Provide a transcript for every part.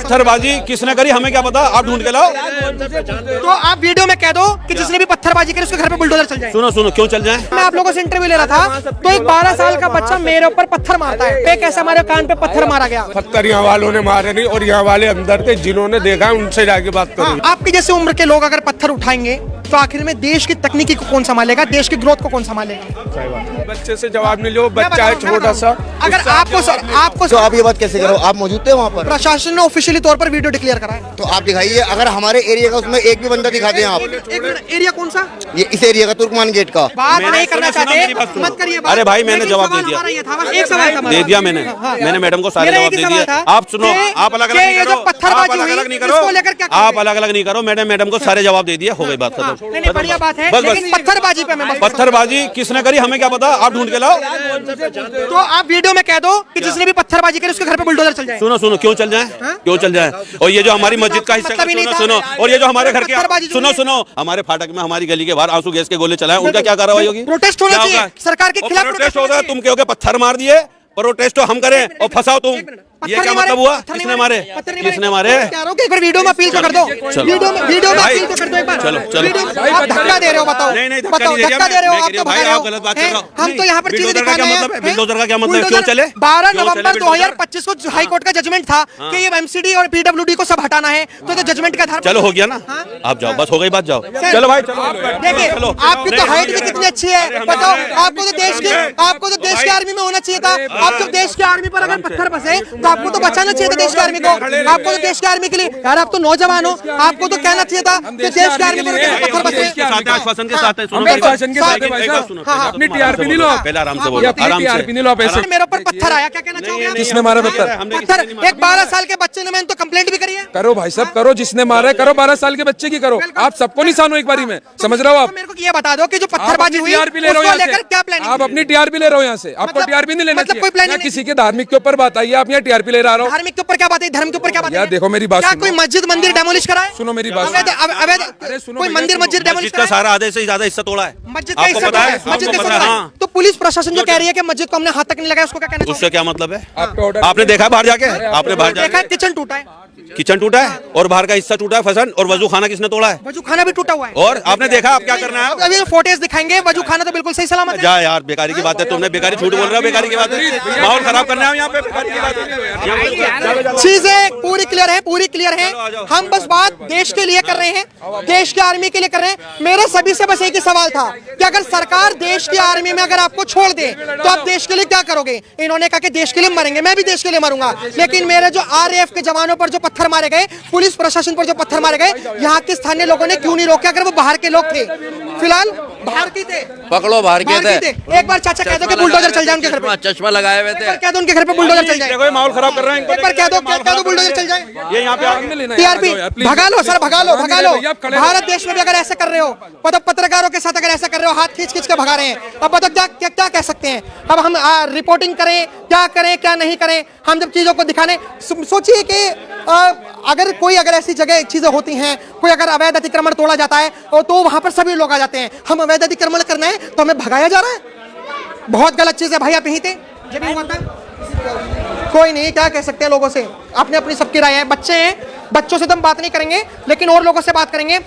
पत्थरबाजी किसने करी हमें क्या पता, आप ढूंढ के लाओ। तो आप वीडियो में कह दो कि जिसने भी पत्थरबाजी करी उसके घर पे बुलडोजर चल जाए। सुनो सुनो, क्यों चल जाए? मैं आप लोगों से इंटरव्यू ले रहा था, तो एक 12 साल का बच्चा मेरे ऊपर पत्थर मारता है। पे कैसे हमारे कान पे पत्थर मारा गया? पत्थर यहाँ वालों ने मारे नहीं, और यहाँ वाले अंदर थे जिन्होंने देखा उनसे जाके बात करो। आपकी जैसे उम्र के लोग अगर पत्थर उठाएंगे तो आखिर में देश की तकनीकी को कौन संभालेगा, देश की ग्रोथ को कौन संभालेगा? बच्चे से जवाब नहीं लो, बच्चा है छोटा सा। अगर आपको तो आप ये बात कैसे करो? आप मौजूद थे वहाँ पर? प्रशासन ने ऑफिशियली तौर पर वीडियो डिक्लेयर करा है। तो आप दिखाइए, अगर हमारे एरिया का उसमें एक भी बंदा दिखाते हैं आप। एक मिनट, एरिया कौन सा? ये इस एरिया का तुर्कमान गेट का बात नहीं करना चाहते, मत करिए बात। अरे भाई, मैंने जवाब दे दिया, एक सवाल था, दे दिया मैंने मैडम को सारे जवाब दे दिए। आप सुनो, आप अलग अलग नहीं करो, आप अलग अलग नहीं करो, आप अलग अलग नहीं करो। मैडम को सारे जवाब दे दिए, हो गई बात खत्म। बढ़िया बात है, बस लेकिन पत्थरबाजी पे मैं पत्थरबाजी किसने करी हमें क्या पता, आप ढूंढ के लाओ। तो आप वीडियो में कह दो कि जिसने भी पत्थरबाजी करी उसके घर पे बुलडोजर चल जाए। सुनो सुनो, क्यों चल जाए? क्यों चल जाए? और ये जो हमारी मस्जिद का हिस्सा, सुनो, और ये जो हमारे घर के, सुनो, हमारे फाटक में हमारी गली के बाहर आंसू गैस के गोले चलाए, उनका क्या कार्रवाई होगी? प्रोटेस्ट होना चाहिए सरकार के खिलाफ। प्रोटेस्ट होगा, तुम कहोगे पत्थर मार दिए, प्रोटेस्ट तो हम करें और फंसाओ तुम, ये क्या मतलब हुआ? किसने मारे? किसने मारे? एक बार वीडियो में अपील तो कर दो, वीडियो में अपील तो कर दो एक बार। चलो आप धक्का दे रहे हो, बताओ। नहीं बताओ, धक्का दे रहे हो, आप तो भगा रहे हो। गलत बात कर रहे हो। हम तो यहाँ पर चीजें दिखाने आए हैं। बिल्डोजर का क्या मतलब? क्यों चले? 12 नवंबर 2025 को हाई कोर्ट का जजमेंट था कि ये एमसीडी और पीडब्ल्यूडी को सब हटाना है, तो जजमेंट का आधार। चलो हो गया ना, आप जाओ, बस हो गई बात, जाओ। चलो भाई, चलो। देखिए, आपकी तो हाइट भी कितनी अच्छी है, बताओ। आपको तो देश की आर्मी में होना चाहिए था। आप जब देश की आर्मी पर अगर पत्थर बसे तो आपको तो बचाना चाहिए था देश की आर्मी को। आपको तो देश की आर्मी के लिए, यार आप तो नौजवान हो, आपको तो कहना चाहिए था कि देश की आर्मी पर पत्थर बसे। आश्वासन के साथ है, सुनो, अपनी टीआरपी नहीं लो, पहले आराम से बोलो, आराम से। मेरे ऊपर पत्थर आया, क्या कहना चाहोगे? किसने मारा पत्थर? एक 12 साल के बच्चे ने, मैंने तो कंप्लेंट भी करी है। करो भाई साहब, करो, जिसने मारा है करो, 12 साल के बच्चे की करो। आप सबको निशान हो एक बारी में, समझ रहे हो आप? मेरे को ये बता दो कि जो पत्थरबाजी हुई टीआरपी ले रहे हो लेकर क्या प्लानिंग? आप अपनी टीआरपी ले रहे हो यहाँ से, आपको टीआरपी नहीं लेना मतलब कोई प्लानिंग चाहिए। किसी के धार्मिक के ऊपर बात आई है, आप यहाँ टीआरपी ले रहे हो। धार्मिक के ऊपर क्या बात है? धर्म के ऊपर क्या बात है? यार देखो मेरी बात क्या सुनो। कोई मस्जिद मंदिर डेमोलिश करा है? सुनो मेरी बात, अरे सुनो, कोई मंदिर मस्जिद डेमोलिश का सारा आधे से ज्यादा हिस्सा तोड़ा है, मस्जिद का हिस्सा है, मस्जिद का हिस्सा है। तो पुलिस प्रशासन जो कह रही है कि मस्जिद को हमने हाथ तक नहीं लगाया, उसको क्या कहना चाहिए? उससे क्या मतलब है? आपने देखा बाहर जाके? आपने बाहर देखा जाके किचन टूटा है, किचन टूटा है और बाहर का हिस्सा टूटा है फसन, और वजू खाना किसने तोड़ा है? वजू खाना भी टूटा हुआ है। और आपने देखा, आप क्या करना है? अभी फोटेज दिखाएंगे, वजू खाना तो बिल्कुल सही सलामत है। जा यार, बेकारी की बात है, तुमने बेकारी झूठ बोल रहे हो, बेकारी की बात है, माहौल खराब करना है यहाँ पे, बेकारी की बात है। चीजें पूरी क्लियर है, पूरी क्लियर है। हम बस बात देश के लिए कर रहे हैं, देश की आर्मी के लिए कर रहे हैं। मेरा सभी से बस एक ही सवाल था कि अगर सरकार देश की आर्मी में अगर आपको छोड़ दे तो आप देश के लिए क्या करोगे? इन्होंने कहा कि देश के लिए मरेंगे, मैं भी देश के लिए मरूंगा। लेकिन मेरे जो आरएएफ के जवानों पर जो पत्थर मारे गए, पुलिस प्रशासन पर जो पत्थर मारे गए, यहाँ के स्थानीय लोगों ने क्यों नहीं रोका? अगर वो बाहर के लोग थे, फिलहाल भारतीय थे, पकड़ो, बाहर के थे। एक बार चाचा कह दो कि बुलडोजर चल जाए उनके घर पे, चश्मा लगाए हुए थे, कह दो उनके घर पे बुलडोजर चल जाए। माहौल खराब कर रहे हैं, एक बार कह दो बुलडोजर चल जाए। ये यहाँ पे टीआरपी भगा लो सर, भगा लो, भगा लो। भारत देश में भी अगर ऐसा कर रहे हो, पत्रकारों के साथ अगर ऐसा कर रहे हो, हाथ खींच खींच के भगा रहे हैं, अब बताओ क्या कह सकते हैं? अब हम रिपोर्टिंग करें, क्या करें क्या नहीं करें? हम जब चीजों को दिखाने, सोचिए कि अगर ऐसी जगह चीजें होती हैं, कोई अगर अवैध अतिक्रमण तोड़ा जाता है तो वहां पर सभी लोग आ जाते हैं। हम अवैध अतिक्रमण करना है तो हमें भगाया जा रहा है, बहुत गलत चीज है भाई। आप यहीं थे जब हुआ था, कोई नहीं, क्या कह सकते हैं लोगों से? आपने अपनी सबकी राय है, बच्चे हैं, बच्चों से तो हम बात नहीं करेंगे, लेकिन और लोगों से बात करेंगे।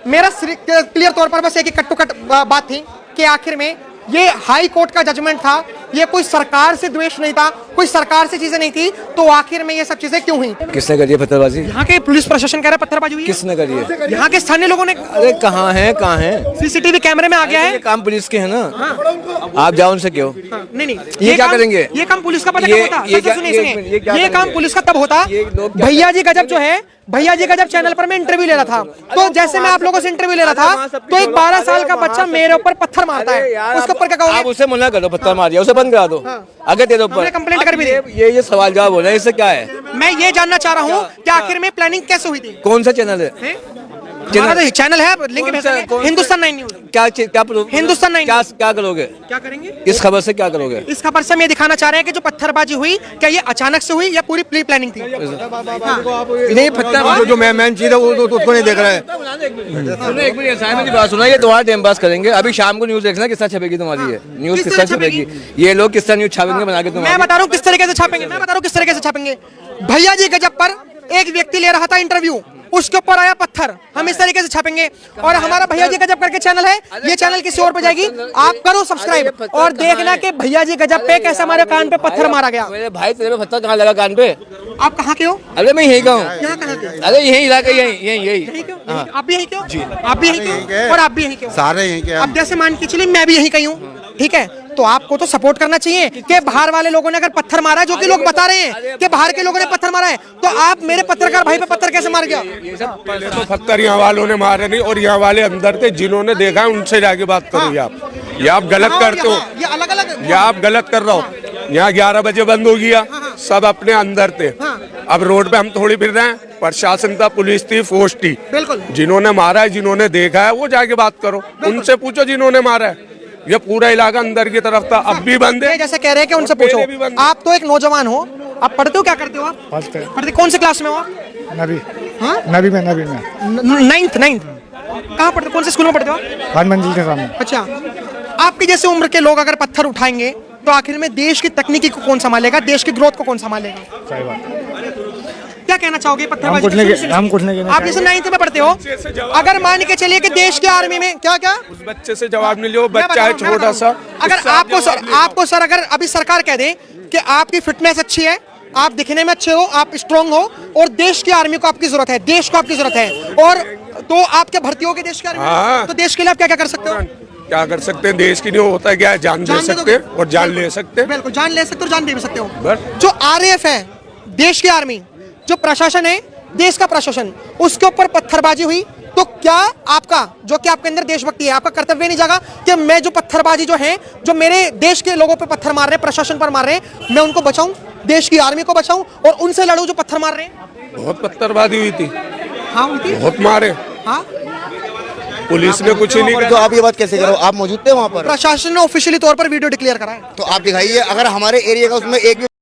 मेरा क्लियर तौर पर बस एक ही कट टू कट बात थी कि आखिर में ये हाई कोर्ट का जजमेंट था, ये कोई सरकार से द्वेष नहीं था, कोई सरकार से चीजें नहीं थी, तो आखिर में ये सब चीजें क्यों हुई? किसने करी है पत्थरबाजी? यहाँ के पुलिस प्रशासन कह रहा है पत्थरबाजी हुई है। किसने करी है? यहाँ के स्थानीय लोगों ने। अरे कहाँ है? सीसीटीवी कैमरे में आ गया है। ये काम पुलिस के है ना, आप जाओ उनसे क्यों? नहीं, ये क्या करेंगे? ये काम पुलिस का पता कब होता? ये काम पुलिस का तब होता। भैया जी गजब जो है, भैया जी गजब चैनल पर मैं इंटरव्यू ले रहा था, तो जैसे मैं आप लोगों से इंटरव्यू ले रहा था, तो एक 12 साल का बच्चा मेरे ऊपर पत्थर मारता है, उसके ऊपर क्या कहोगे? आप उसे मना करो, पत्थर मार दिया, उसे बंद करा दो। अगर तेरे ऊपर कंप्लेंट कर भी दी। ये सवाल जवाब हो रहा है, इससे क्या है? मैं ये जानना चाह रहा हूँ कि आखिर में प्लानिंग कैसे हुई थी? कौन सा चैनल है? चैनल है, लिंक भेजेंगे। हिंदुस्तान 9 न्यूज़। क्या हिंदुस्तान 9 क्या करोगे? क्या करेंगे इस खबर से? क्या करोगे इस खबर से? हम ये दिखाना चाह रहे हैं कि जो पत्थरबाजी हुई, क्या ये अचानक से हुई या पूरी प्री प्लानिंग थी? नहीं, पत्थर जो मेन चीज है वो तो उसको नहीं देख रहा है। एक मिनट, मेरी बात सुना, ये तुम्हारा टाइम पास करेंगे। अभी शाम को न्यूज देखना, किस तरह छपेगी तुम्हारी ये न्यूज, किस तरह छपेगी, ये लोग किस तरह न्यूज छापेंगे बना के। मैं बता रहा हूँ किस तरीके से छापेंगे, मैं बता रहा हूँ किस तरीके से छापेंगे। भैया जी गजब पर एक व्यक्ति ले रहा था इंटरव्यू, उसके ऊपर आया पत्थर, हम इस तरीके से छापेंगे। और हमारा भैया जी गजब करके चैनल है, ये चैनल किसी और पे जाएगी, आप करो सब्सक्राइब और देखना कि भैया जी गजब पे कैसे हमारे कान पे पत्थर मारा गया। मेरे भाई तेरे पे पत्थर कहाँ लगा कान पे? आप कहाँ के हो? अरे मैं यहीं का हूँ। यहाँ कहाँ के? अरे यहीं इलाके यहीं यहीं के हो? आप भी यहीं के हो? आप भी यहीं के हो और आप भी यहीं के हो? सारे यहीं के। अब जैसे मान के चलिए मैं भी यहीं का ही हूँ, ठीक है, तो आपको तो सपोर्ट करना चाहिए कि बाहर वाले लोगों ने अगर पत्थर मारा है, जो कि लोग बता रहे हैं कि बाहर के लोगों ने पत्थर मारा है, तो आप मेरे पत्रकार भाई पे पत्थर कैसे मार गया? पहले तो पत्थर यहाँ वालों ने मारे नहीं, और यहाँ वाले अंदर थे, जिन्होंने देखा है उनसे जाके बात करो। ये आप गलत करते हो, ये अलग अलग, ये आप गलत कर रहे हो। यहाँ 11 बजे बंद हो गया, सब अपने अंदर थे। अब रोड पे हम थोड़ी फिर रहे हैं, प्रशासन था, पुलिस थी, फोर्स थी। बिल्कुल। जिन्होंने मारा है, जिन्होंने देखा है, वो जाके बात करो, उनसे पूछो जिन्होंने मारा है। ये पूरा इलाका अंदर की तरफ था, अब भी बंद है। जैसे कह रहे हैं कि उनसे पूछो। आप तो एक नौजवान हो, आप पढ़ते हो, क्या करते हो आप? पढ़ते कौन से क्लास में हो आप? नबी। हाँ? नबी में नाइन्थ। कहाँ पढ़ते, कौन से स्कूल में पढ़ते हो? 5 मंजिल के सामने। अच्छा, आपकी जैसे उम्र के लोग अगर पत्थर उठाएंगे तो आखिर में देश की तकनीकी को कौन संभालेगा, देश की ग्रोथ को कौन संभालेगा? सही बात। क्या कहना चाहोगे पत्थरबाजी? हम कुछ नहीं आप जैसे 9th में पढ़ते हो, अगर मान के चलिए कि देश के आर्मी में क्या उस बच्चे से जवाब नहीं लियो, बच्चा है छोटा सा। अगर आपको सर अगर अभी सरकार कह दे कि आपकी फिटनेस अच्छी है, आप दिखने में अच्छे हो, आप स्ट्रांग हो और देश की आर्मी को आपकी जरूरत है, देश को आपकी जरूरत है, और तो आपके भर्ती हो गए देश की आर्मी में, तो देश के लिए आप क्या क्या कर सकते हो? क्या कर सकते हैं? देश की नहीं होता है क्या? जान दे सकते हैं और जान ले सकते हैं। बिल्कुल, जान ले सकते हो, जान दे भी सकते हो। जो RAF है, देश की आर्मी, जो प्रशासन है, देश का प्रशासन, उसके ऊपर पत्थरबाजी हुई, तो क्या आपका, जो कि आपके अंदर देशभक्ति है, आपका कर्तव्य नहीं जागा कि मैं जो पत्थरबाजी जो है, जो मेरे देश के लोगों पे पत्थर मार रहे हैं, प्रशासन पर मार रहे हैं, मैं उनको बचाऊं, देश की आर्मी को बचाऊं और उनसे लड़ूं जो पत्थर मार रहे हैं? बहुत पत्थरबाजी हुई थी। हाँ, हुई थी, बहुत मारे। हाँ, पुलिस ने कुछ ही नहीं तो आप ये बात कैसे करो? आप मौजूद थे वहाँ पर? प्रशासन ने ऑफिशियली तौर पर वीडियो डिक्लेयर करा है। तो आप दिखाइए, अगर हमारे एरिया का उसमें एक भी